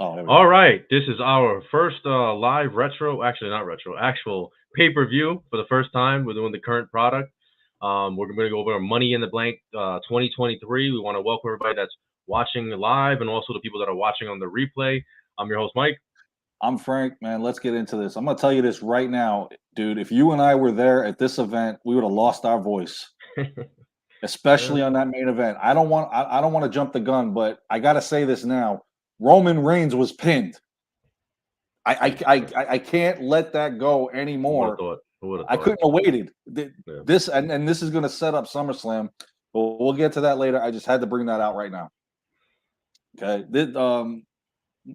Oh, there we All go. right, this is our first live retro, actually not retro, actual pay-per-view for the first time. We're doing the current product. We're going to go over Money in the Blank 2023. We want to welcome everybody that's watching live and also the people that are watching on the replay. I'm your host, Mike. I'm Frank, man. Let's get into this. I'm gonna tell you this right now, dude. If you and I were there at this event, we would have lost our voice, especially on that main event. I don't want to jump the gun, but I gotta say this now. Roman Reigns was pinned. I can't let that go Who would have anymore. thought? Who would have I thought? couldn't have waited. Yeah. This and this is gonna set up SummerSlam, but we'll get to that later. I just had to bring that out right now. Okay.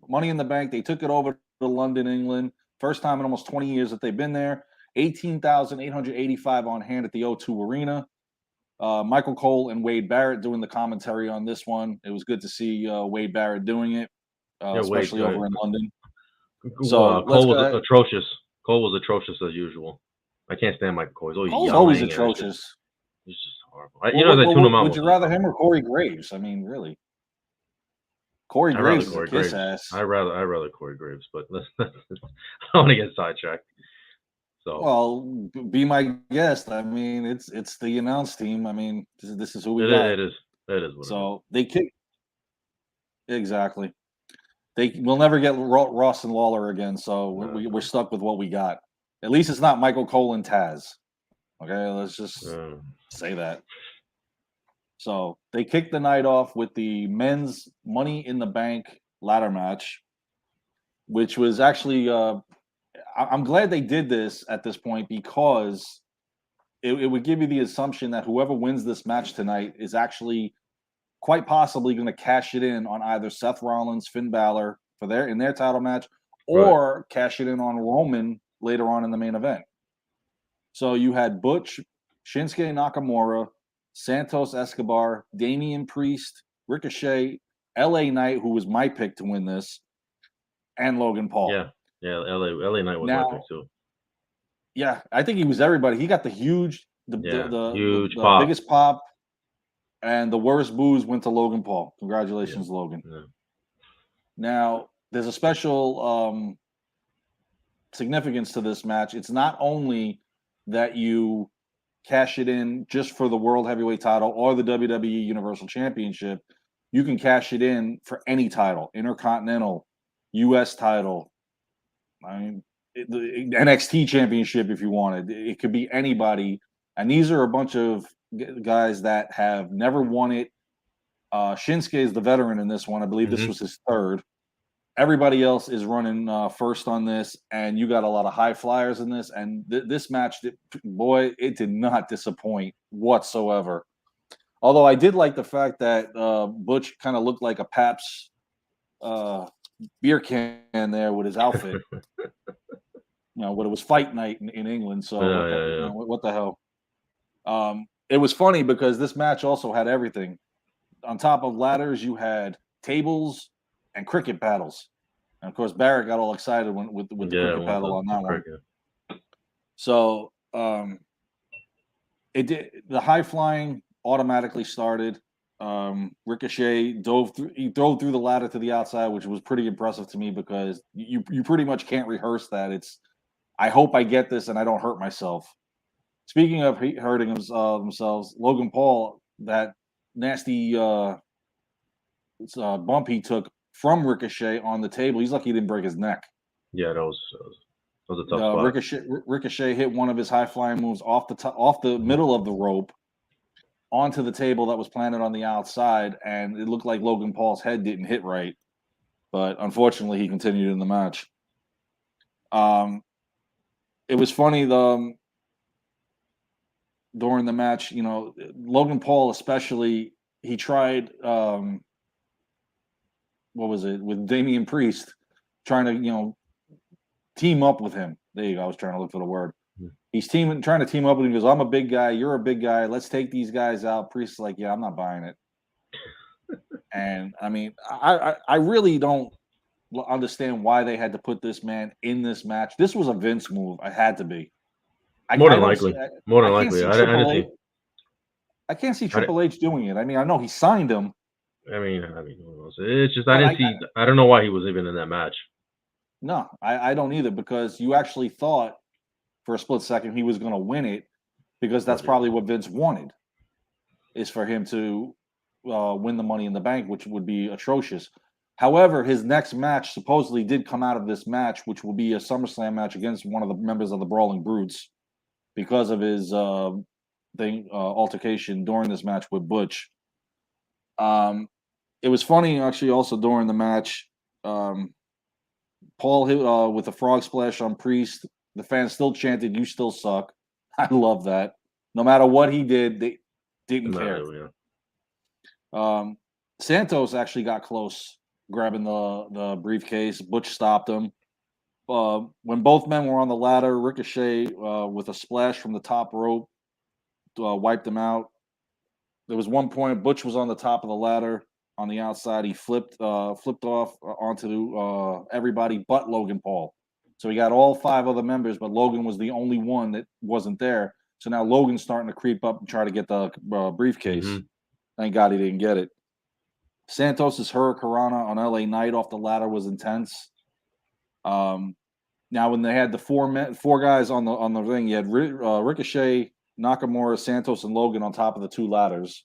Money in the Bank, they took it over to London, England. First time in almost 20 years that they've been there. 18,885 on hand at the O2 Arena. Michael Cole and Wade Barrett doing the commentary on this one. It was good to see Wade Barrett doing it, especially over in London. So let's Cole go was ahead. atrocious. Cole was atrocious as usual. I can't stand Michael Cole. He's always Cole's yelling. always and atrocious. He's just horrible. They tune him out. Would you rather him or Corey Graves? I mean, really. Corey Graves is a kiss ass. I rather Corey Graves, but I don't want to get sidetracked. So well, be my guest. I mean, it's the announce team. I mean, this is who we got. It is. So they kick exactly. We'll never get Ross and Lawler again. So we're stuck with what we got. At least it's not Michael Cole and Taz. Okay, let's just say that. So they kicked the night off with the men's Money in the Bank ladder match, which was actually I'm glad they did this at this point because it would give you the assumption that whoever wins this match tonight is actually quite possibly going to cash it in on either Seth Rollins, Finn Balor in their title match, or cash it in on Roman later on in the main event. So you had Butch, Shinsuke Nakamura, Santos Escobar, Damian Priest, Ricochet, LA Knight, who was my pick to win this, and Logan Paul. Yeah, LA Knight was my pick too. Yeah, I think he was everybody. He got the huge biggest pop, and the worst booze went to Logan Paul. Congratulations, Logan. Yeah. Now, there's a special significance to this match. It's not only that you cash it in just for the World Heavyweight title or the WWE Universal Championship. You can cash it in for any title, Intercontinental, U.S. title, the NXT Championship if you wanted. It could be anybody. And these are a bunch of guys that have never won it. Shinsuke is the veteran in this one. I believe this was his third. Everybody else is running first on this, and you got a lot of high flyers in this. And this match, it did not disappoint whatsoever. Although I did like the fact that Butch kind of looked like a Pabst beer can there with his outfit. When it was fight night in England. So what the hell? It was funny because this match also had everything. On top of ladders, you had tables and cricket paddles. And of course, Barrett got all excited with the cricket paddle on that one. So it did. The high flying automatically started. Ricochet drove through the ladder to the outside, which was pretty impressive to me because you pretty much can't rehearse that. I hope I get this and I don't hurt myself. Speaking of hurting themselves, Logan Paul, that nasty bump he took from Ricochet on the table. He's lucky he didn't break his neck. Yeah, that was a tough spot. Ricochet hit one of his high flying moves off the middle of the rope onto the table that was planted on the outside, and it looked like Logan Paul's head didn't hit right. But unfortunately, he continued in the match. It was funny during the match. Logan Paul especially, he tried. What was it with Damian Priest trying to team up with him? There you go. I was trying to look for the word. He's trying to team up with him. He goes, I'm a big guy. You're a big guy. Let's take these guys out. Priest's like, yeah, I'm not buying it. And I mean, I really don't understand why they had to put this man in this match. This was a Vince move. It had to be. More than likely. I can't see Triple H doing it. I mean, I know he signed him, I mean, who knows? It's just I don't know why he was even in that match. No, I don't either, because you actually thought for a split second he was going to win it, because that's probably what Vince wanted, is for him to win the Money in the Bank, which would be atrocious. However, his next match supposedly did come out of this match, which will be a SummerSlam match against one of the members of the Brawling Brutes, because of his altercation during this match with Butch. It was funny actually. Also during the match, Paul hit with a frog splash on Priest. The fans still chanted, "You still suck." I love that. No matter what he did, they didn't care. Santos actually got close, grabbing the briefcase. Butch stopped him. When both men were on the ladder, Ricochet with a splash from the top rope wiped him out. There was one point Butch was on the top of the ladder on the outside. He flipped off onto everybody but Logan Paul. So he got all 5 other members, but Logan was the only one that wasn't there. So now Logan's starting to creep up and try to get the briefcase. Mm-hmm. Thank God he didn't get it. Santos' Hurricanrana on LA Knight off the ladder was intense. Now when they had the 4 guys on the ring, you had Ricochet, Nakamura, Santos, and Logan on top of the 2 ladders.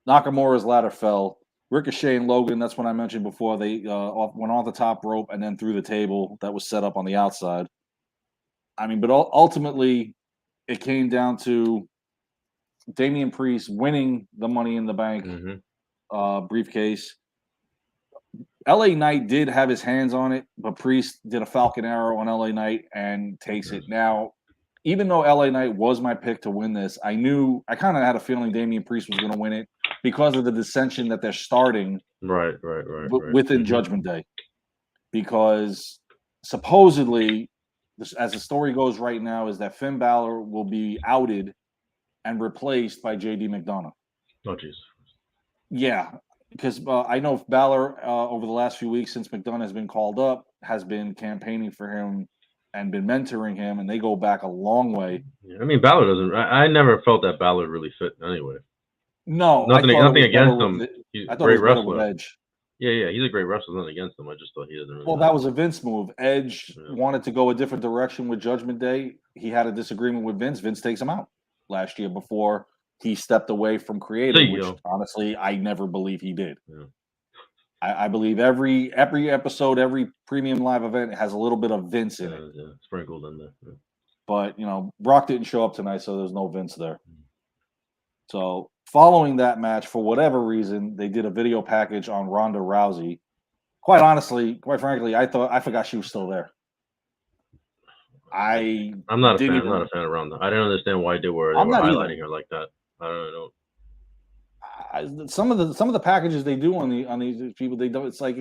Nakamura's ladder fell. Ricochet and Logan, that's what I mentioned before, they went off the top rope and then through the table that was set up on the outside. I mean, but ultimately, it came down to Damian Priest winning the Money in the Bank briefcase. LA Knight did have his hands on it, but Priest did a Falcon Arrow on LA Knight and takes it. Now, even though LA Knight was my pick to win this, I kind of had a feeling Damian Priest was going to win it because of the dissension that they're starting within Judgment Day. Because supposedly, as the story goes right now, is that Finn Balor will be outed and replaced by JD McDonough. Oh, jeez. Yeah, because I know Balor over the last few weeks since McDonough has been called up has been campaigning for him and been mentoring him, and they go back a long way. Yeah, I mean, Balor doesn't. I never felt that Balor really fit anyway. No, nothing against him. He's I a thought great it was better wrestler. with Edge. Yeah, he's a great wrestler. Nothing against him. I just thought he doesn't really. Well, that was a Vince move. Edge wanted to go a different direction with Judgment Day. He had a disagreement with Vince. Vince takes him out last year before he stepped away from creative, which honestly I never believe he did. Yeah. I believe every episode, every premium live event has a little bit of Vince in it. Yeah, sprinkled in there. Yeah. But Brock didn't show up tonight, so there's no Vince there. So following that match, for whatever reason, they did a video package on Ronda Rousey. Quite frankly, I forgot she was still there. I'm not a fan. I'm not a fan of Ronda. I didn't understand why they were highlighting her like that. I don't know. Some of the packages they do on these people, they don't. It's like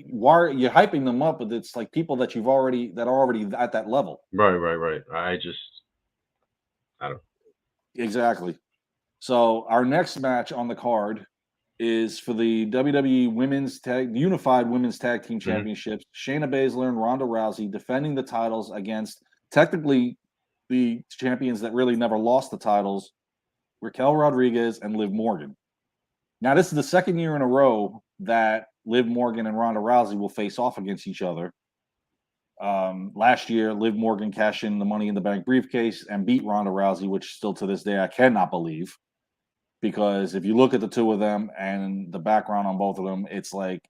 why you're hyping them up, but it's like people that are already at that level. Right. I don't. Exactly. So our next match on the card is for the WWE Unified Women's Tag Team Championships. Shayna Baszler and Ronda Rousey defending the titles against technically the champions that really never lost the titles, Raquel Rodriguez and Liv Morgan. Now, this is the second year in a row that Liv Morgan and Ronda Rousey will face off against each other. Last year, Liv Morgan cashed in the Money in the Bank briefcase and beat Ronda Rousey, which still to this day I cannot believe. Because if you look at the two of them and the background on both of them, it's like,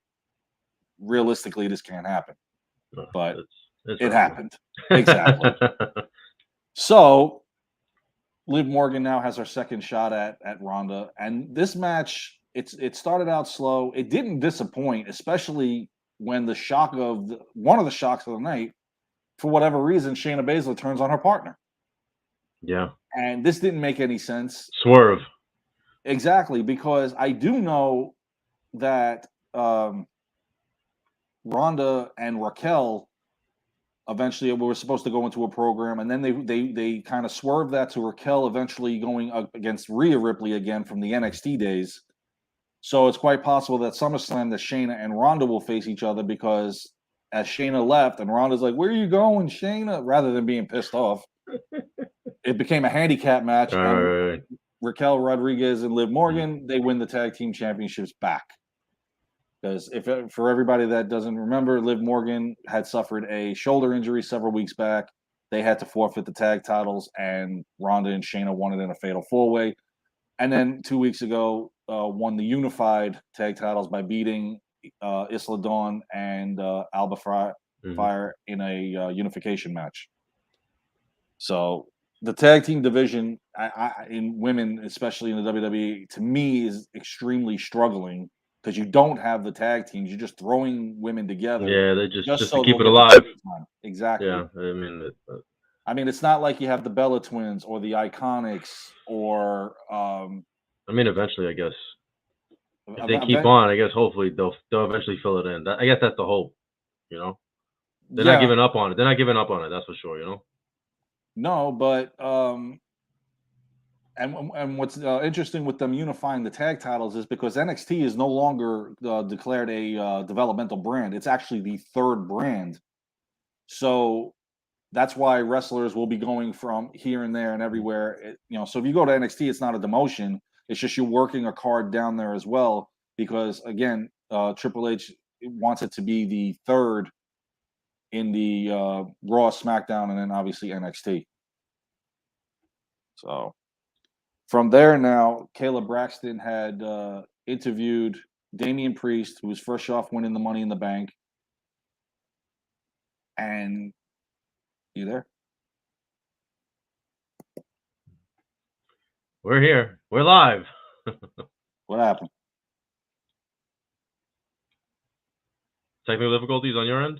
realistically, this can't happen. But it happened. Exactly. So, Liv Morgan now has her second shot at Ronda. And this match, it started out slow. It didn't disappoint, especially when one of the shocks of the night, for whatever reason, Shayna Baszler turns on her partner. Yeah. And this didn't make any sense. Swerve. Exactly, because I do know that Ronda and Raquel eventually were supposed to go into a program, and then they kind of swerved that to Raquel eventually going up against Rhea Ripley again from the NXT days. So it's quite possible that SummerSlam that Shayna and Ronda will face each other, because as Shayna left and Ronda's like, "Where are you going, Shayna?" rather than being pissed off, it became a handicap match. And Raquel Rodriguez and Liv Morgan, they win the tag team championships back. Because for everybody that doesn't remember, Liv Morgan had suffered a shoulder injury several weeks back. They had to forfeit the tag titles, and Ronda and Shayna won it in a fatal four-way. And then 2 weeks ago, won the unified tag titles by beating Isla Dawn and Alba Fire in a unification match. So the tag team division in women, especially in the WWE, to me is extremely struggling because you don't have the tag teams. You're just throwing women together. Yeah, they just so to keep it they'll get alive. time. Exactly. Yeah, I mean, it's not like you have the Bella Twins or the Iconics or. I mean, eventually, I guess if they keep on, I guess hopefully they'll eventually fill it in. I guess that's the hope. You know, they're not giving up on it. They're not giving up on it. That's for sure. You know. No, but and what's interesting with them unifying the tag titles is because NXT is no longer declared a developmental brand. It's actually the third brand. So that's why wrestlers will be going from here and there and everywhere. So if you go to NXT, it's not a demotion. It's just you're working a card down there as well because, again, Triple H wants it to be the third in the Raw, SmackDown, and then obviously NXT. So from there now, Kayla Braxton had interviewed Damian Priest, who was fresh off winning the Money in the Bank. And you there? We're here. We're live. What happened? Technical difficulties on your end?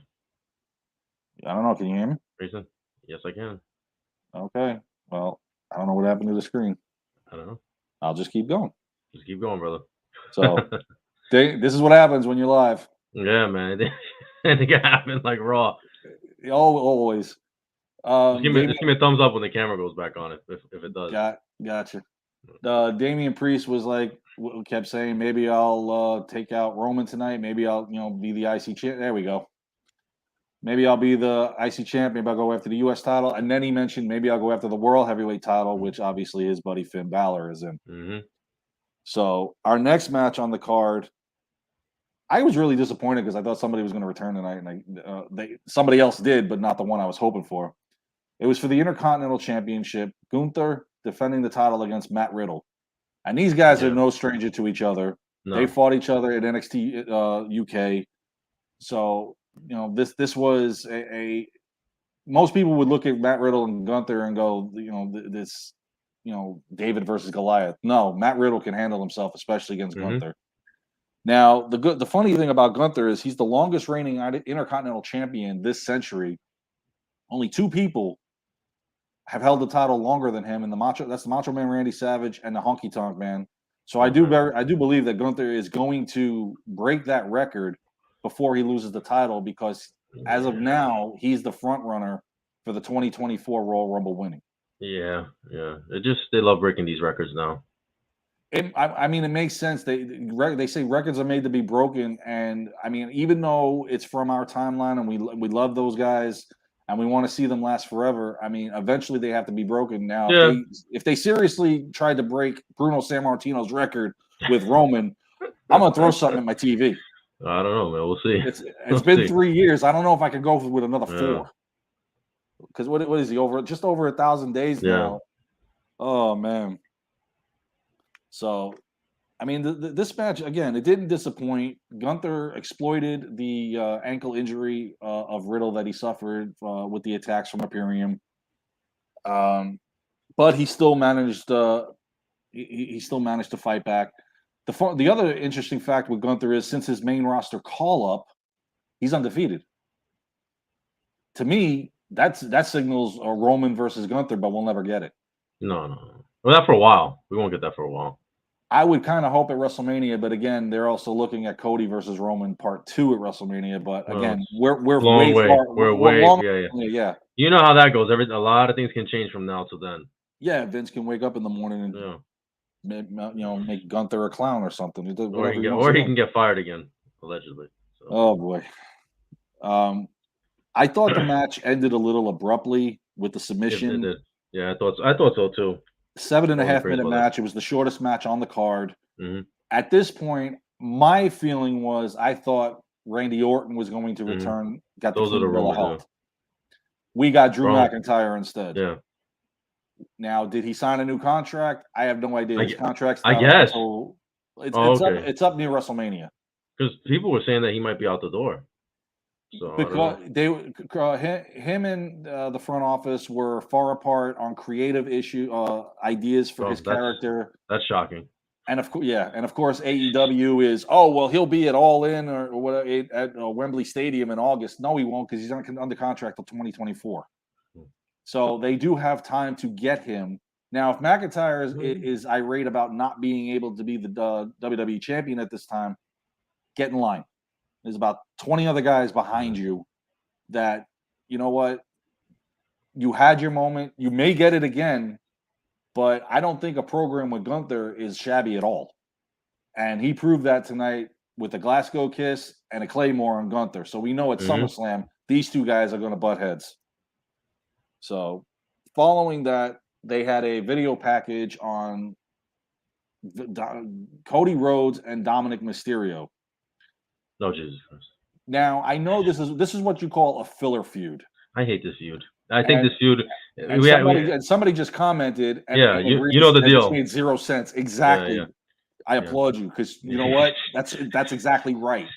I don't know. Can you hear me? Reason? Yes, I can. Okay. Well, I don't know what happened to the screen. I don't know. I'll just keep going. Just keep going, brother. So this is what happens when you're live. Yeah, man. Anything can happen like Raw. Always. Just give me a thumbs up when the camera goes back on if it does. Gotcha. Damian Priest was like, kept saying, maybe I'll take out Roman tonight. Maybe I'll, be the IC champ. There we go. Maybe I'll be the IC champ. Maybe I'll go after the US title. And then he mentioned maybe I'll go after the World Heavyweight title, which obviously his buddy Finn Balor is in. Mm-hmm. So our next match on the card, I was really disappointed because I thought somebody was going to return tonight, and somebody else did, but not the one I was hoping for. It was for the Intercontinental Championship. Gunther defending the title against Matt Riddle, and these guys are no stranger to each other. No. They fought each other at NXT UK. So this was a most people would look at Matt Riddle and Gunther and go, this, David versus Goliath. No, Matt Riddle can handle himself, especially against Gunther. Now, the funny thing about Gunther is he's the longest reigning Intercontinental Champion this century. Only two people have held the title longer than him, and that's the Macho Man Randy Savage and the Honky Tonk Man. So I do believe that Gunther is going to break that record before he loses the title because as of now, he's the front runner for the 2024 Royal Rumble winning. Yeah. They love breaking these records now. I mean, it makes sense. They say records are made to be broken, and I mean, even though it's from our timeline and we love those guys and we want to see them last forever, I mean, eventually they have to be broken. Now, if they seriously tried to break Bruno Sammartino's record with Roman, I'm gonna throw something at my TV. I don't know, man. We'll see. It's been 3 years. I don't know if I can go with another 4. Because what is he just over 1,000 days now? Oh man. So, I mean, this match again, it didn't disappoint. Gunther exploited the ankle injury of Riddle that he suffered with the attacks from Imperium, but he still managed. He still managed to fight back. The other interesting fact with Gunther is since his main roster call up, he's undefeated. To me, that signals a Roman versus Gunther, but we'll never get it. No. Well, not for a while. We won't get that for a while. I would kind of hope at WrestleMania, but again, they're also looking at Cody versus Roman Part 2 at WrestleMania. But again, we're long way far. We're way long, yeah. You know how that goes. A lot of things can change from now to then. Yeah, Vince can wake up in the morning and make Gunther a clown or something. Or he can get fired again, allegedly. So. Oh boy. I thought the match ended a little abruptly with the submission. It did. Yeah, I thought so too. 7.5-minute match. It was the shortest match on the card. Mm-hmm. At this point, my feeling was I thought Randy Orton was going to return, got the clean bill of health. We got Drew McIntyre instead. Yeah. Now, did he sign a new contract? I have no idea. His contract's I guess. It's up near WrestleMania. Because people were saying that he might be out the door. So because him and the front office were far apart on creative ideas for his character. That's shocking. And of course, AEW is he'll be at All In or whatever at Wembley Stadium in August. No, he won't because he's under contract till 2024. So they do have time to get him. Now, if McIntyre is irate about not being able to be the WWE champion at this time, get in line. There's about 20 other guys behind you that, you know what, you had your moment. You may get it again, but I don't think a program with Gunther is shabby at all. And he proved that tonight with a Glasgow kiss and a Claymore on Gunther. So we know at SummerSlam, these two guys are going to butt heads. So following that, they had a video package on Cody Rhodes and Dominic Mysterio. Oh, Jesus Christ. Now, I know this is what you call a filler feud. I hate this feud. I think this feud. Somebody just commented. And you know the deal. This made 0 sense. Exactly. Yeah. I applaud you because you know what? That's exactly right.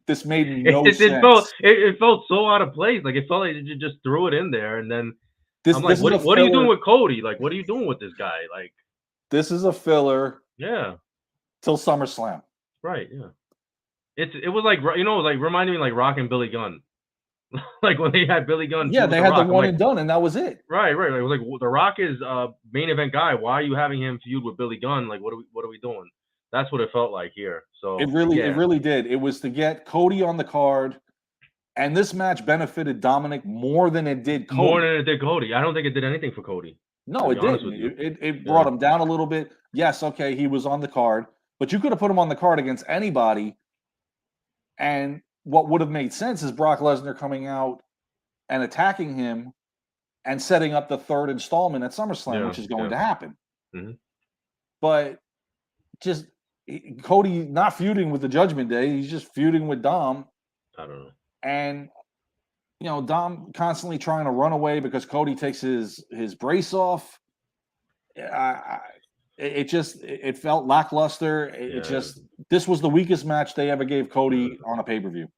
This made no sense. It felt so out of place. Like it felt like you just threw it in there, and then I'm like, what are you doing with Cody? Like, what are you doing with this guy? Like, this is a filler. Yeah. Till SummerSlam. Right. Yeah. It was like reminding me like Rock and Billy Gunn. Like when they had Billy Gunn. Yeah, they had the one and done, and that was it. Right. It was like The Rock is main event guy. Why are you having him feud with Billy Gunn? Like, what are we doing? That's what it felt like here. So it really did. It was to get Cody on the card, and this match benefited Dominic more than it did Cody. More than it did Cody. I don't think it did anything for Cody. No, it didn't. It brought him down a little bit. Yes, okay, he was on the card, but you could have put him on the card against anybody. And what would have made sense is Brock Lesnar coming out and attacking him and setting up the third installment at SummerSlam, which is going to happen. Mm-hmm. But just Cody not feuding with the Judgment Day, he's just feuding with Dom. I don't know. And Dom constantly trying to run away because Cody takes his brace off. It felt lackluster. This was the weakest match they ever gave Cody on a pay-per-view.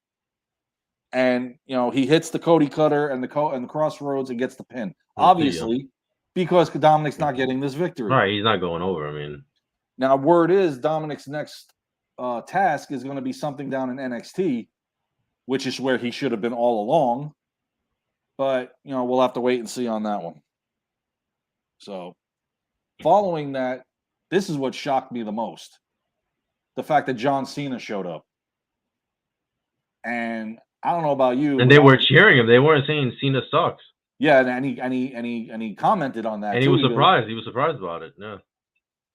And he hits the Cody cutter and the crossroads and gets the pin. Obviously, because Dominic's not getting this victory. All right, he's not going over. I mean, now word is Dominic's next task is going to be something down in NXT, which is where he should have been all along. But we'll have to wait and see on that one. So, following that, this is what shocked me the most. The fact that John Cena showed up. And I don't know about you. And they were cheering him. They weren't saying Cena sucks. Yeah, and he commented on that. And he was surprised. He was surprised about it. Yeah.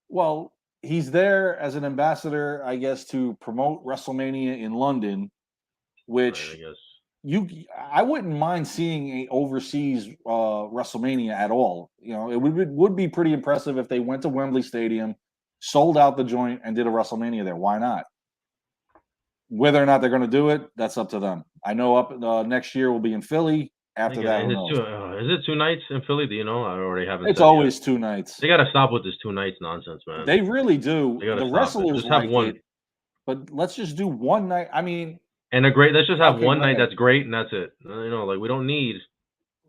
Well, he's there as an ambassador, I guess, to promote WrestleMania in London, which I wouldn't mind seeing a overseas WrestleMania at all. It would be pretty impressive if they went to Wembley Stadium, sold out the joint, and did a WrestleMania there. Why not? Whether or not they're going to do it, that's up to them. I know next year we'll be in Philly. After that, is it 2 nights in Philly? Do you know? I already haven't. It's always 2 nights. They got to stop with this 2 nights nonsense, man. They really do. The wrestlers just have one. But let's just do one night. I mean, and let's just have one night that's great, and that's it. We don't need.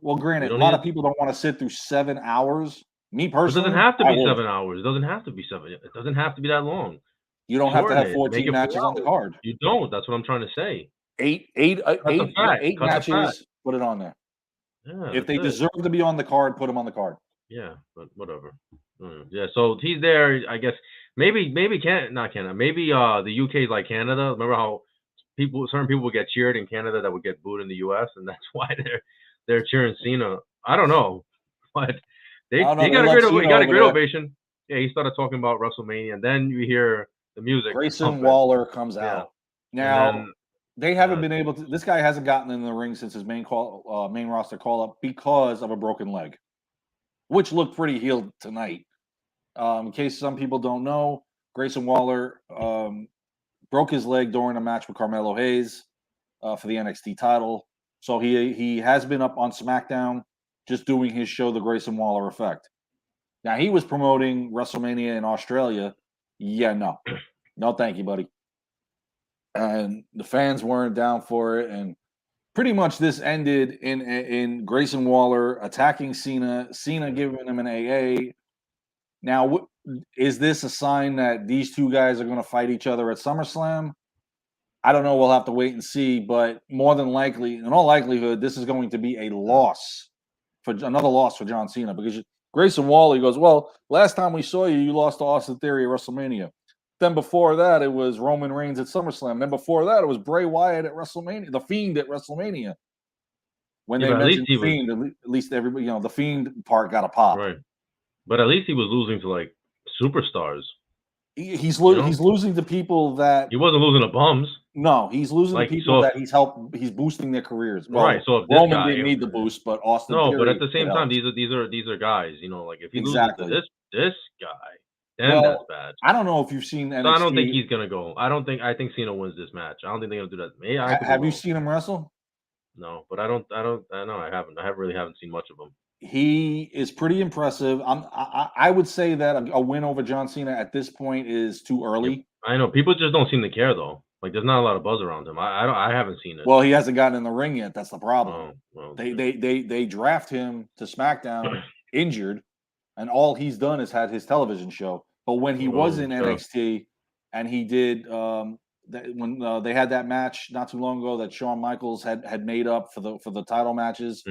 Well, granted, a lot of people don't want to sit through 7 hours. Me personally, it doesn't have to be 7 hours. It doesn't have to be 7. It doesn't have to be that long. You don't have to have 14 matches on the card. You don't. That's what I'm trying to say. Eight matches. Put it on there. Yeah, if they deserve to be on the card, put them on the card. Yeah, but whatever. Yeah, so he's there. I guess maybe not Canada. Maybe the UK is like Canada. Remember how certain people would get cheered in Canada that would get booed in the US, and that's why they're cheering Cena. I don't know, but he got a great ovation. Yeah, he started talking about WrestleMania, and then you hear the music. Grayson Waller comes out. Now they haven't been able to. This guy hasn't gotten in the ring since his main roster call up because of a broken leg, which looked pretty healed tonight. In case some people don't know, Grayson Waller broke his leg during a match with Carmelo Hayes for the NXT title. So he has been up on SmackDown just doing his show, The Grayson Waller Effect. Now, he was promoting WrestleMania in Australia. Yeah, no. No, thank you, buddy. And the fans weren't down for it. And pretty much this ended in Grayson Waller attacking Cena, Cena giving him an AA. Now, is this a sign that these two guys are going to fight each other at SummerSlam? I don't know. We'll have to wait and see. But more than likely, in all likelihood, this is going to be a loss another loss for John Cena, because Grayson Waller goes, well, last time we saw you, you lost to Austin Theory at WrestleMania. Then before that, it was Roman Reigns at SummerSlam. Then before that, it was Bray Wyatt at WrestleMania, The Fiend at WrestleMania. When they mentioned Fiend, at least everybody, the Fiend part got a pop. Right. But at least he was losing to like superstars. He's losing to people that he wasn't losing to bums. No, he's losing to people that he's boosting their careers. Well, right. So if Roman didn't need the boost, but Austin. No, but at the same time, these are guys. Like if he loses to this guy, then that's bad. I don't know if you've seen NXT. So I don't think he's gonna go. I think Cena wins this match. I don't think they're gonna do that. Have you seen him wrestle? No, but I know I haven't. I really haven't seen much of him. He is pretty impressive. I would say that a win over John Cena at this point is too early. I know people just don't seem to care though. Like there's not a lot of buzz around him. I haven't seen it. Well, he hasn't gotten in the ring yet. That's the problem. Well, they draft him to SmackDown injured, and all he's done is had his television show. But when he was in NXT, and he did when they had that match not too long ago that Shawn Michaels had made up for the title matches,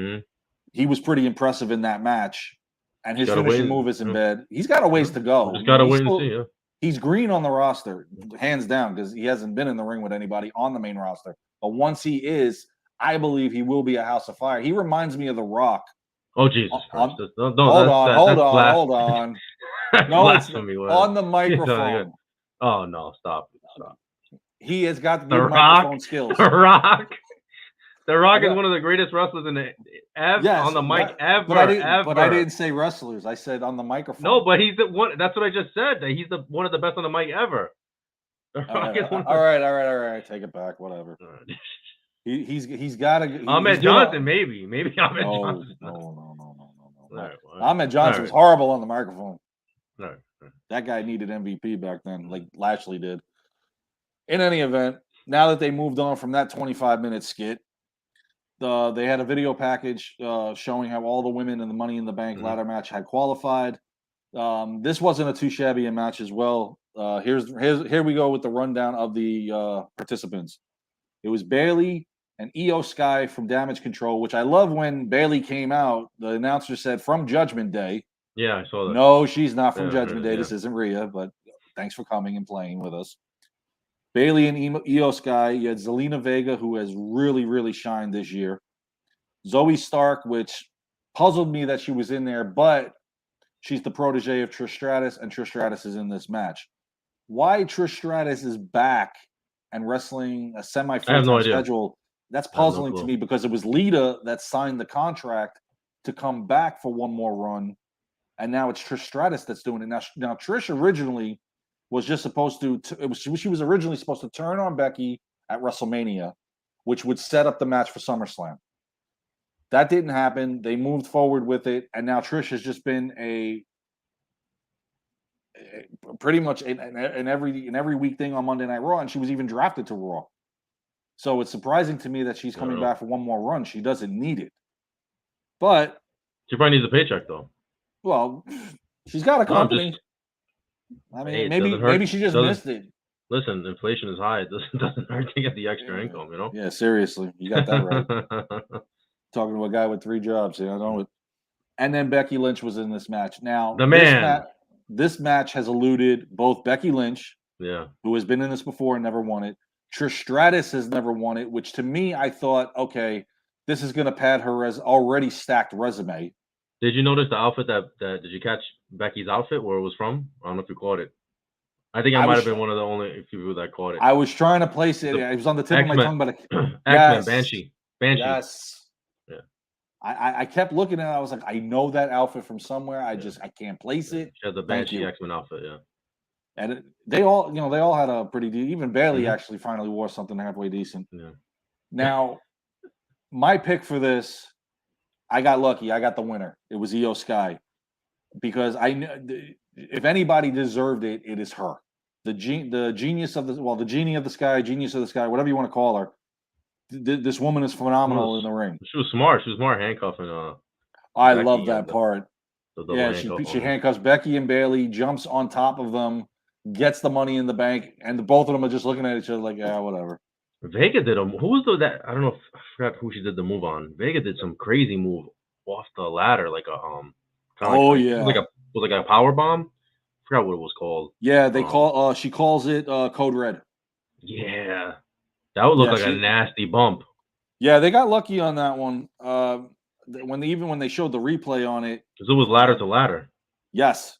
he was pretty impressive in that match. And his finishing move is in bed. He's got a ways to go. Just gotta wait and see. Yeah. He's green on the roster, hands down, because he hasn't been in the ring with anybody on the main roster. But once he is, I believe he will be a house of fire. He reminds me of The Rock. Oh, Jesus Christ. Hold on. No, it's on the microphone. Oh, no, stop. He has got the microphone skills. The Rock. The Rock is one of the greatest wrestlers on the mic ever. But I didn't say wrestlers. I said on the microphone. No, but he's the one. That's what I just said. That he's one of the best on the mic ever. All right. Take it back. Whatever. He's got to. Ahmed Johnson, maybe Ahmed Johnson. No. Ahmed Johnson was horrible on the microphone. No. That guy needed MVP back then, like Lashley did. In any event, now that they moved on from that 25-minute skit, they had a video package showing how all the women in the Money in the Bank ladder match had qualified. This wasn't a too shabby a match as well. Here we go with the rundown of the participants. It was Bayley and Io Sky from Damage Control, which I love. When Bayley came out, the announcer said from Judgment Day. Yeah, I saw that. No, she's not from Judgment Day. Yeah. This isn't Rhea, but thanks for coming and playing with us. Bayley and Io Sky. You had Zelina Vega, who has really, really shined this year. Zoe Stark, which puzzled me that she was in there, but she's the protege of Trish Stratus, and Trish Stratus is in this match. Why Trish Stratus is back and wrestling a semi-full schedule, that's puzzling to me, because it was Lita that signed the contract to come back for one more run, and now it's Trish Stratus that's doing it. Now Trish originally was just supposed to she was originally supposed to turn on Becky at WrestleMania, which would set up the match for SummerSlam. That didn't happen. They moved forward with it, and now Trish has just been pretty much an every week thing on Monday Night Raw, and she was even drafted to Raw. So it's surprising to me that she's coming back for one more run. She doesn't need it, but she probably needs a paycheck though. Well, she's got a company. Maybe she just missed it. Listen, inflation is high. It doesn't hurt to get the extra income, you know? Yeah, seriously. You got that right. Talking to a guy with 3 jobs, I know it. And then Becky Lynch was in this match. Now, this match has eluded both Becky Lynch, who has been in this before and never won it. Trish Stratus has never won it, which to me, I thought, okay, this is going to pad her already stacked resume. Did you notice the outfit did you catch Becky's outfit, where it was from? I don't know if you caught it. I think I might have been one of the only people that caught it. I was trying to place it. It was on the tip of my tongue, but X-Men, Banshee. Yes. Yeah. I kept looking at it. I was like, I know that outfit from somewhere. I can't place it. She had the Thank Banshee you. X-Men outfit, yeah. And they all had a pretty even Bailey Mhm. actually finally wore something halfway decent. Yeah. Now, my pick for this, I got lucky. I got the winner. It was Io Sky because I knew if anybody deserved it, it is her. The genius of the genie of the sky, genius of the sky, whatever you want to call her. This woman is phenomenal in the ring. She was smart. She was smart handcuffing I Becky love that and part. the double Yeah, handcuff she on her. handcuffs Becky and Bailey, jumps on top of them, gets the money in the bank, and the both of them are just looking at each other like, yeah, whatever. Vega did who was that? I don't know if I forgot who she did the move on. Vega did some crazy move off the ladder, like a kind of Oh like yeah, was like a power bomb. Forgot what it was called. yeah. They call she calls it Code Red. Yeah, that would look Yeah, like a nasty bump. yeah. They got lucky on that one. When they showed the replay on it, Because it was ladder to ladder. yes,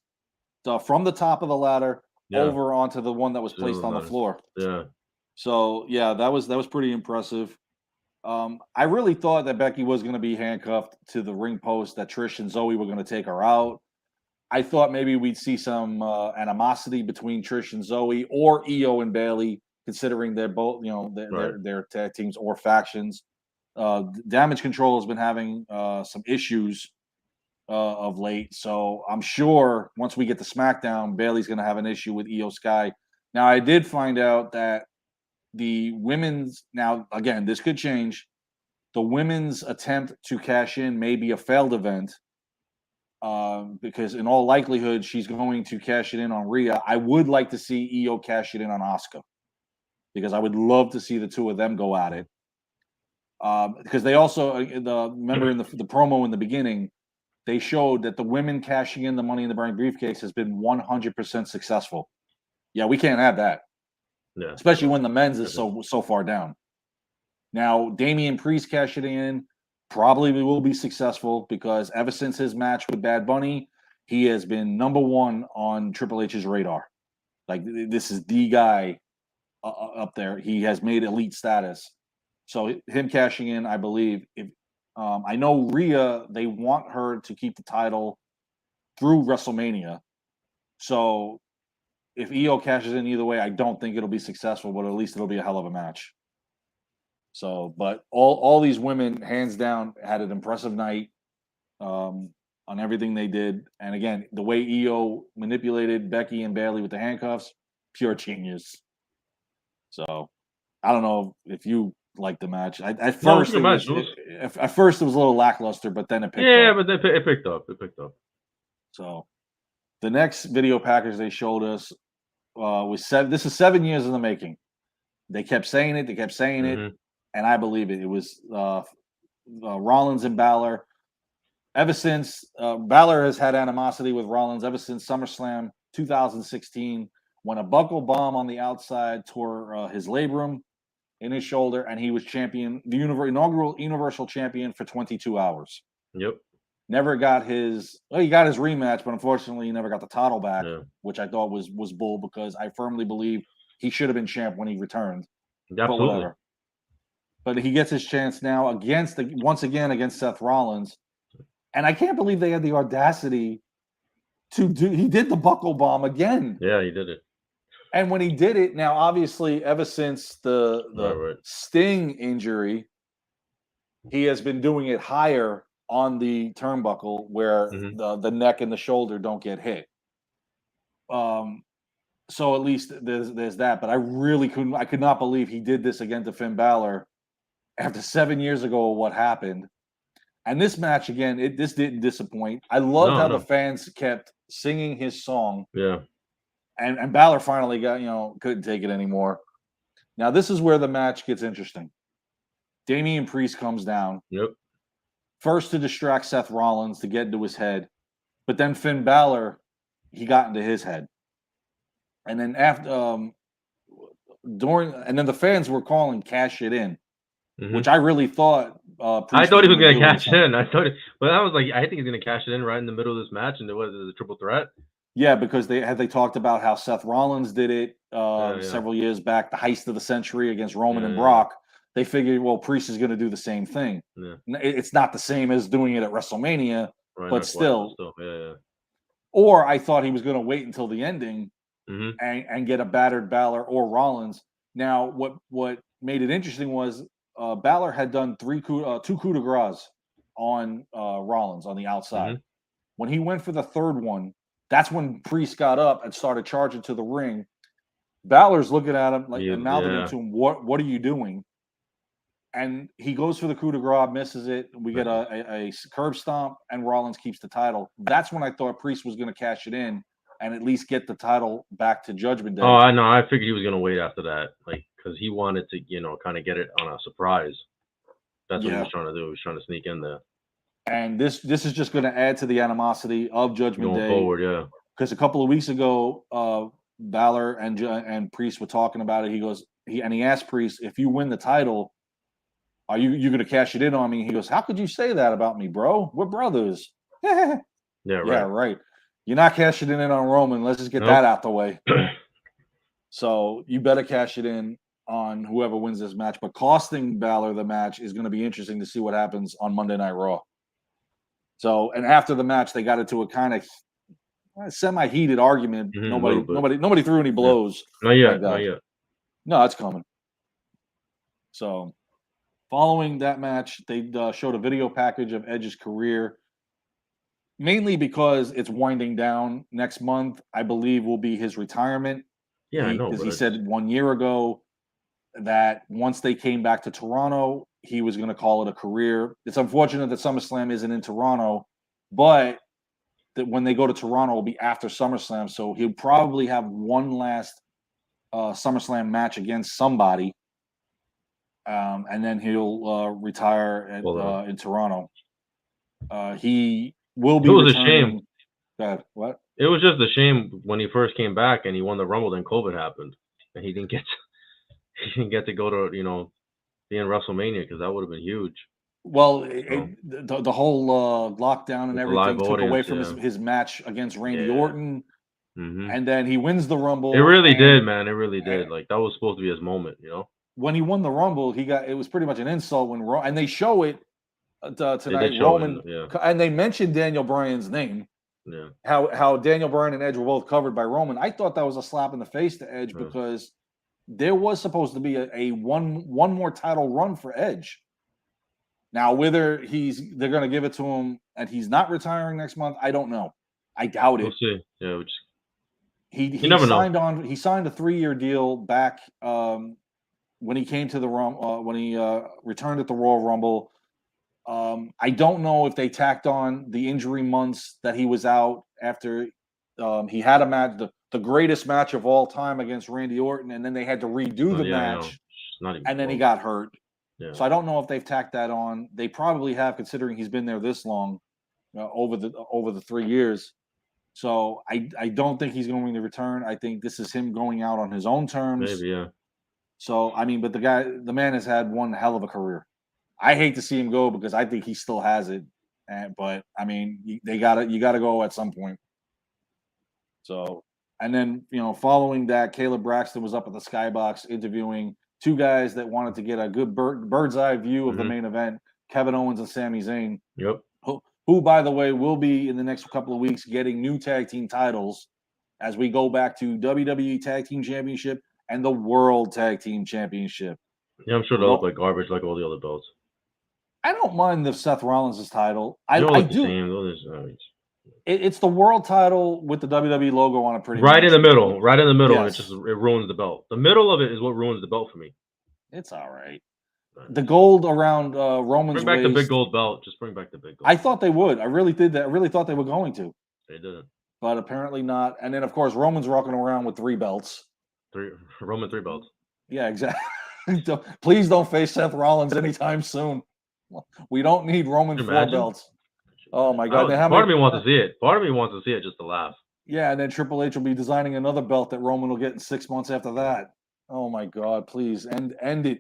from the top of the ladder Yeah, over onto the one that was placed on the floor. yeah. So yeah, that was pretty impressive. I really thought that Becky was going to be handcuffed to the ring post, that Trish and Zoe were going to take her out. I thought maybe we'd see some animosity between Trish and Zoe or Io and Bailey, considering they're both, their tag teams or factions. Damage Control has been having some issues of late, so I'm sure once we get to SmackDown, Bailey's going to have an issue with Io Sky. Now, I did find out that the women's again, this could change. The women's attempt to cash in may be a failed event because in all likelihood she's going to cash it in on Rhea. I would like to see Io cash it in on Asuka because I would love to see the two of them go at it. Because they also remember in the promo in the beginning, they showed that the women cashing in the Money in the Bank briefcase has been 100% successful. Yeah, we can't have that. Yeah. Especially when the men's is so far down. Now, Damian Priest cashing in probably will be successful because ever since his match with Bad Bunny, he has been number one on Triple H's radar. Like, this is the guy up there. He has made elite status. So him cashing in, I believe. I know Rhea, they want her to keep the title through WrestleMania. So if Io cashes in either way, I don't think it'll be successful, but at least it'll be a hell of a match. So, but all these women, hands down, had an impressive night on everything they did. And again, the way Io manipulated Becky and Bailey with the handcuffs, pure genius. So, I don't know if you liked the match. At first, it was a little lackluster, but then it picked up. Yeah, but it picked up. It picked up. So, the next video package they showed us was this is 7 years in the making. They kept saying it. it. And I believe it. It was Rollins and Balor. Ever since Balor has had animosity with Rollins ever since SummerSlam 2016, when a buckle bomb on the outside tore his labrum in his shoulder, and he was champion, the inaugural Universal Champion for 22 hours. Yep. Never got he got his rematch, but unfortunately, he never got the title back, which I thought was bull because I firmly believe he should have been champ when he returned. Absolutely. But whatever. But he gets his chance now once again against Seth Rollins. And I can't believe they had the audacity to do. He did the buckle bomb again. Yeah, he did it. And when he did it, now obviously ever since the Sting injury, he has been doing it higher on the turnbuckle where the neck and the shoulder don't get hit. So at least there's that. But I could not believe he did this again to Finn Balor after 7 years ago of what happened. And this match, again, this didn't disappoint. I loved how the fans kept singing his song. Yeah. And Balor finally couldn't take it anymore. Now, this is where the match gets interesting. Damian Priest comes down. Yep. First to distract Seth Rollins to get into his head. But then Finn Balor, he got into his head. And then and then the fans were calling cash it in. Which I really thought. I thought he was going to cash in. But I was like, I think he's going to cash it in right in the middle of this match, and it was a triple threat. Yeah, because they talked about how Seth Rollins did it several years back, the heist of the century against Roman and Brock. they figured, well, Priest is going to do the same thing. Yeah. It's not the same as doing it at WrestleMania, Right, but not quite, still. Yeah. Or I thought he was going to wait until the ending Mm-hmm. and get a battered Balor or Rollins. Now, what made it interesting was Balor had done two coup de grace on Rollins on the outside. Mm-hmm. When he went for the third one, that's when Priest got up and started charging to the ring. Balor's looking at him like and mouthing Yeah. to him, "What are you doing?" And he goes for the coup de grace, misses it. We get a curb stomp, and Rollins keeps the title. That's when I thought Priest was going to cash it in and at least get the title back to Judgment Day. Oh, I know. I figured he was gonna wait after that, like, because he wanted to, kind of get it on a surprise. That's what he was trying to do. He was trying to sneak in there. And this is just going to add to the animosity of Judgment Going Day. forward, yeah. Because a couple of weeks ago, Balor and Priest were talking about it. He asked Priest, if you win the title, are you going to cash it in on me? He goes, how could you say that about me, bro? We're brothers. Yeah, right. Yeah, right. You're not cashing it in on Roman. Let's just get that out the way. So you better cash it in on whoever wins this match. But costing Balor the match is going to be interesting to see what happens on Monday Night Raw. So, and after the match, they got into a kind of semi-heated argument. Nobody threw any blows. Yeah. Not yet. No, it's coming. So, following that match, they showed a video package of Edge's career, mainly because it's winding down. Next month, I believe, will be his retirement. Yeah, I know. Because he said 1 year ago that once they came back to Toronto, he was going to call it a career. It's unfortunate that SummerSlam isn't in Toronto, but that when they go to Toronto, it'll be after SummerSlam. So he'll probably have one last SummerSlam match against somebody. And then he'll retire in Toronto. He will be. It was returning. a shame. Go ahead. What? It was just a shame when he first came back and he won the Rumble. Then COVID happened, and he didn't get to go to be in WrestleMania, because that would have been huge. Well, the whole lockdown and everything took away from his match against Randy Orton. Mm-hmm. And then he wins the Rumble. It really did, man. It really did. Like, that was supposed to be his moment, When he won the Rumble, it was pretty much an insult and they show it tonight. Roman, and they mentioned Daniel Bryan's name. Yeah. How Daniel Bryan and Edge were both covered by Roman. I thought that was a slap in the face to Edge because there was supposed to be a one more title run for Edge. Now, whether they're going to give it to him and he's not retiring next month, I don't know. I doubt it. We'll see. Yeah, he never signed on. He signed a 3-year deal back when he came to the when he returned at the Royal Rumble. I don't know if they tacked on the injury months that he was out after he had a match, the greatest match of all time against Randy Orton, and then they had to redo the match, and then he got hurt. Yeah. So I don't know if they've tacked that on. They probably have, considering he's been there this long, over the 3 years. So I don't think he's going to return. I think this is him going out on his own terms. Maybe, yeah. So I mean, but the man has had one hell of a career. I hate to see him go because I think he still has it. But I mean, you got to go at some point. So, and then following that, Caleb Braxton was up at the Skybox interviewing two guys that wanted to get a good bird's eye view of the main event, Kevin Owens and Sami Zayn. Yep. Who, by the way, will be in the next couple of weeks getting new tag team titles as we go back to WWE Tag Team Championship and the World Tag Team Championship. Yeah, I'm sure they'll look like garbage like all the other belts. I don't mind the Seth Rollins' title. I do. It's the world title with the WWE logo on it, pretty much. Right in the middle, yes. And it ruins the belt. The middle of it is what ruins the belt for me. It's all right. The gold around Roman's waist. Bring back the big gold belt. Just bring back the big gold. I thought they would. I really did that. I really thought they were going to. They didn't. But apparently not. And then, of course, Roman's rocking around with 3 belts. Roman 3 belts. Yeah, exactly. Please don't face Seth Rollins anytime soon. We don't need Roman 4 belts. Oh my God! Part of me wants to see it. Part of me wants to see it just to laugh. Yeah, and then Triple H will be designing another belt that Roman will get in 6 months after that. Oh my God! Please end it.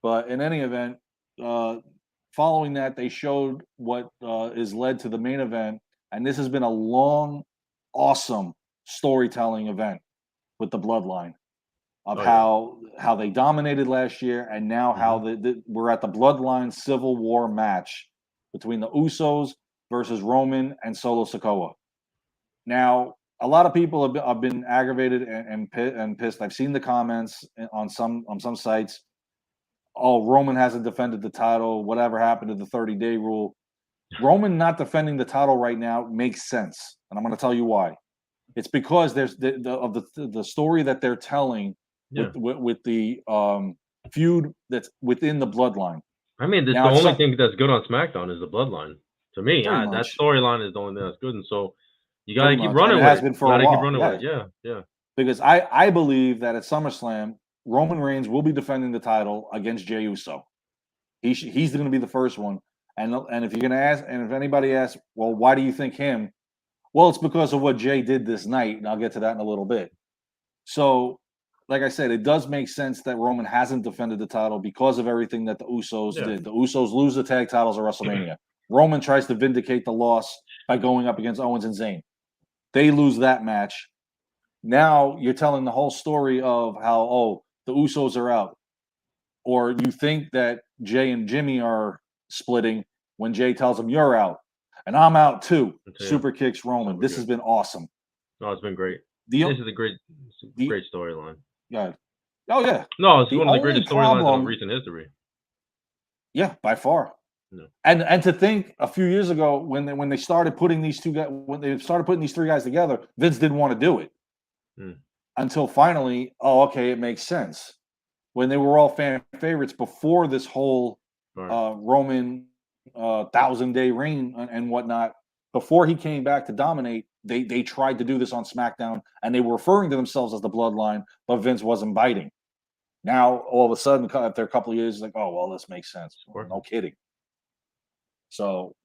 But in any event, following that, they showed what is led to the main event, and this has been a long, awesome storytelling event with the Bloodline. of how they dominated last year, and now how we're at the bloodline civil war match between the Usos versus Roman and Solo Sikoa. Now, a lot of people have been aggravated and pissed. I've seen the comments on some sites. Oh, Roman hasn't defended the title. Whatever happened to the 30-day rule? Roman not defending the title right now makes sense, and I'm going to tell you why. It's because there's the story that they're telling with the feud that's within the bloodline. I mean, the only thing that's good on SmackDown is the bloodline. To me, that storyline is the only thing that's good, and so you got to keep running with it. It has been for a while. Keep running with it. Yeah. Because I believe that at SummerSlam, Roman Reigns will be defending the title against Jey Uso. He's going to be the first one. And if you're going to ask, and if anybody asks, well, why do you think him? Well, it's because of what Jey did this night, and I'll get to that in a little bit. So, like I said, it does make sense that Roman hasn't defended the title because of everything that the Usos did. The Usos lose the tag titles at WrestleMania. Roman tries to vindicate the loss by going up against Owens and Zayn. They lose that match. Now you're telling the whole story of how, the Usos are out. Or you think that Jey and Jimmy are splitting when Jey tells him, you're out. And I'm out too. Super kicks Roman. This has been awesome. No, it's been great. This is a great storyline. Yeah. Oh, yeah. No, it's one of the greatest storylines in recent history. Yeah, by far. No. And to think a few years ago when they started putting these three guys together, Vince didn't want to do it. Until finally, it makes sense. When they were all fan favorites before this whole Roman 1,000-day reign and whatnot, before he came back to dominate, they tried to do this on SmackDown, and they were referring to themselves as the Bloodline, but Vince wasn't biting. Now, all of a sudden, after a couple of years, like, this makes sense. No kidding. So,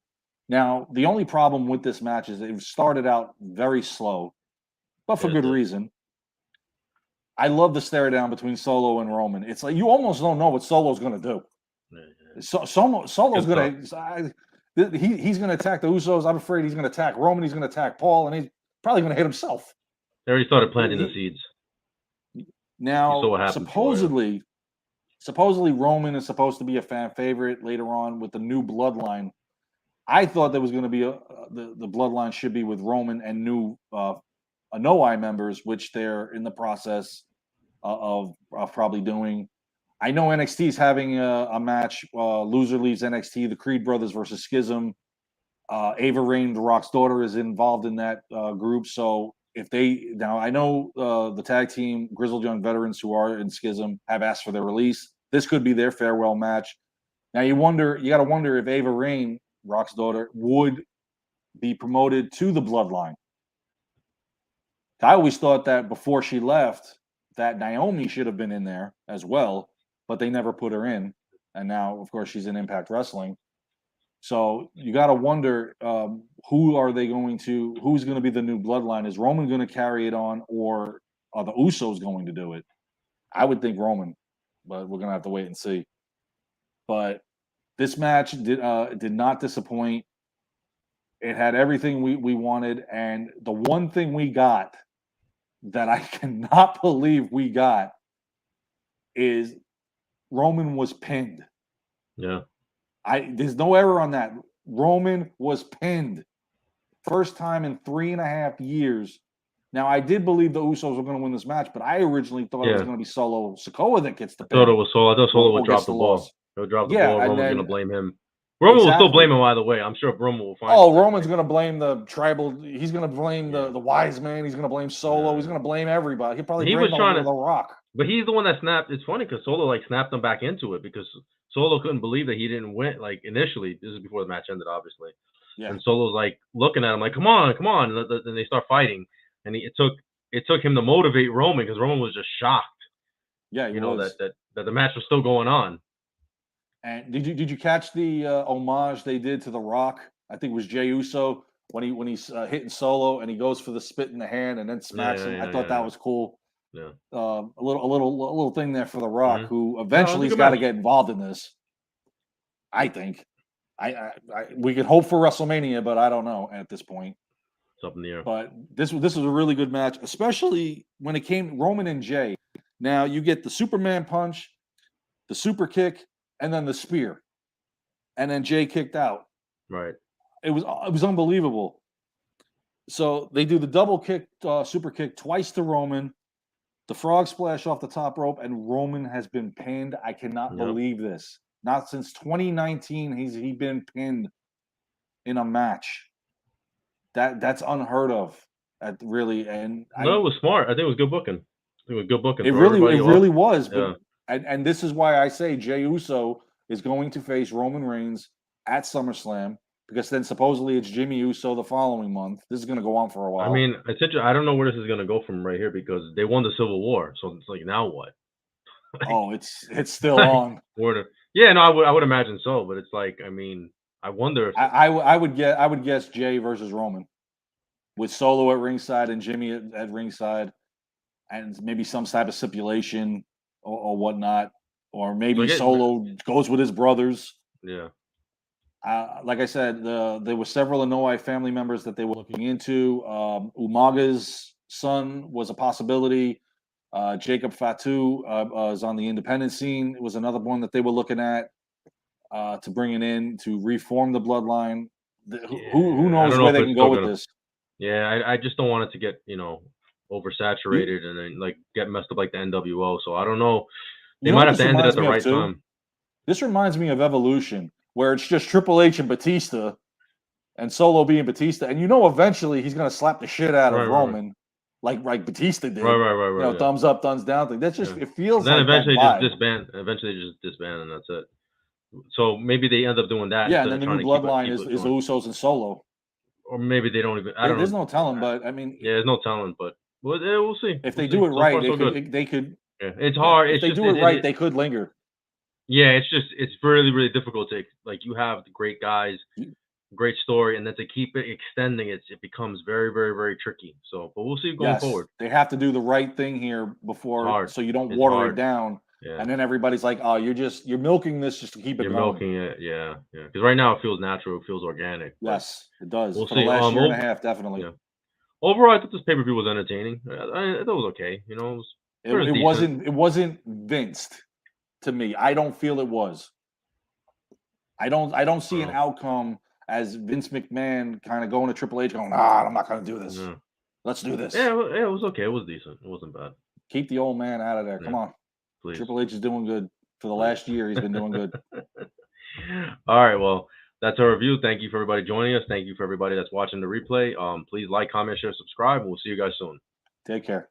now, the only problem with this match is it started out very slow, but for good reason. I love the stare down between Solo and Roman. It's like you almost don't know what Solo's going to do. Solo's going to he's going to attack the Usos. I'm afraid he's going to attack Roman. He's going to attack Paul, and he's probably going to hit himself. They already started planting the seeds. Now, supposedly Roman is supposed to be a fan favorite later on with the new bloodline. I thought there was going to be the bloodline should be with Roman and new Anoa'i members, which they're in the process of probably doing. I know NXT is having a match. Loser leaves NXT. The Creed brothers versus Schism. Ava Rain, The Rock's daughter, is involved in that group. So I know the tag team Grizzled Young Veterans who are in Schism have asked for their release. This could be their farewell match. Now you got to wonder if Ava Rain, Rock's daughter, would be promoted to the Bloodline. I always thought that before she left, that Naomi should have been in there as well, but they never put her in. And now, of course, she's in Impact Wrestling. So you got to wonder who's going to be the new bloodline? Is Roman going to carry it on, or are the Usos going to do it? I would think Roman, but we're going to have to wait and see. But this match did not disappoint. It had everything we wanted, and the one thing we got that I cannot believe we got is Roman was pinned. Yeah. There's no error on that. Roman was pinned. First time in 3.5 years. Now, I did believe the Usos were going to win this match, but I originally thought it was going to be Solo Sikoa that gets the pin. I thought it was Solo. I thought Solo would drop the ball. He'll drop the ball. Roman's going to blame him. Roman will still blame him either way. I'm sure Roman will find. Roman's going to blame the tribal. He's going to blame the wise man. He's going to blame Solo. He's going to blame everybody. He'll probably blame the Rock. But he's the one that snapped. It's funny because Solo snapped him back into it because Solo couldn't believe that he didn't win. Initially, this is before the match ended, obviously. Yeah. And Solo's looking at him come on. And they start fighting. And it took him to motivate Roman because Roman was just shocked. Yeah, that the match was still going on. And did you catch the homage they did to The Rock? I think it was Jey Uso when he's hitting Solo and he goes for the spit in the hand and then smacks him. I thought that was cool. Yeah. A little thing there for The Rock, who eventually has got to get involved in this. I think. We can hope for WrestleMania, but I don't know at this point. It's up in the air. But this was a really good match, especially when it came Roman and Jey. Now you get the Superman punch, the super kick, and then the spear, and then Jay kicked out. Right. It was unbelievable. So they do the double kick, super kick twice to Roman, the frog splash off the top rope, and Roman has been pinned. I cannot believe this. Not since 2019 he's been pinned in a match. That's unheard of. Really, and No, it was smart. I think it was good booking. It was good booking. it Throw really everybody off. was. Yeah. But and this is why I say Jey Uso is going to face Roman Reigns at SummerSlam, because then supposedly it's Jimmy Uso the following month. This is going to go on for a while. I mean, essentially, I don't know where this is going to go from right here, because they won the Civil War, so it's like, now what? Oh, it's still on. Yeah, no, I would imagine so, but it's like, I mean, I wonder if I would guess Jay versus Roman, with Solo at ringside and Jimmy at ringside, and maybe some type of stipulation or whatnot, or maybe Solo goes with his brothers. Yeah. Like I said, there were several Anoa'i family members that they were looking into. Umaga's son was a possibility. Jacob Fatu is on the independent scene. It was another one that they were looking at to bring it in to reform the bloodline. Who knows where they can go with this? Yeah, I just don't want it to get, oversaturated and then like get messed up like the NWO. So I don't know. They might have to end it at the right time. This reminds me of Evolution, where it's just Triple H and Batista, and Solo being Batista, and eventually he's gonna slap the shit out of Roman, like Batista did. Right. Thumbs up, thumbs down thing. That's just it feels. Then like eventually just disband. Eventually just disband, and that's it. So maybe they end up doing that. Yeah, and then the new bloodline is Usos and Solo. Or maybe they don't even. There's no telling, but I mean, yeah, there's no telling, but we'll see. If they do it right, they could. Yeah, it's hard. If they do it right, they could linger. Yeah, it's really, really difficult to, like, you have the great guys, great story, and then to keep it extending, it becomes very, very, very tricky. So, but we'll see going forward. They have to do the right thing here before, so you don't water it down. Yeah. And then everybody's like, "Oh, you're milking this just to keep it going." You're milking it, yeah. Because right now it feels natural, it feels organic. Yes, it does. For the last year and a half, definitely. Yeah. Overall, I thought this pay-per-view was entertaining. I thought it was okay. It wasn't Vinced to me. I don't feel it was. I don't see an outcome as Vince McMahon kind of going to Triple H, going, I'm not going to do this. Yeah. Let's do this. Yeah, it was okay. It was decent. It wasn't bad. Keep the old man out of there. Come on. Please. Triple H is doing good. For the last year, he's been doing good. All right, well, that's our review. Thank you for everybody joining us. Thank you for everybody that's watching the replay. Please like, comment, share, subscribe, and we'll see you guys soon. Take care.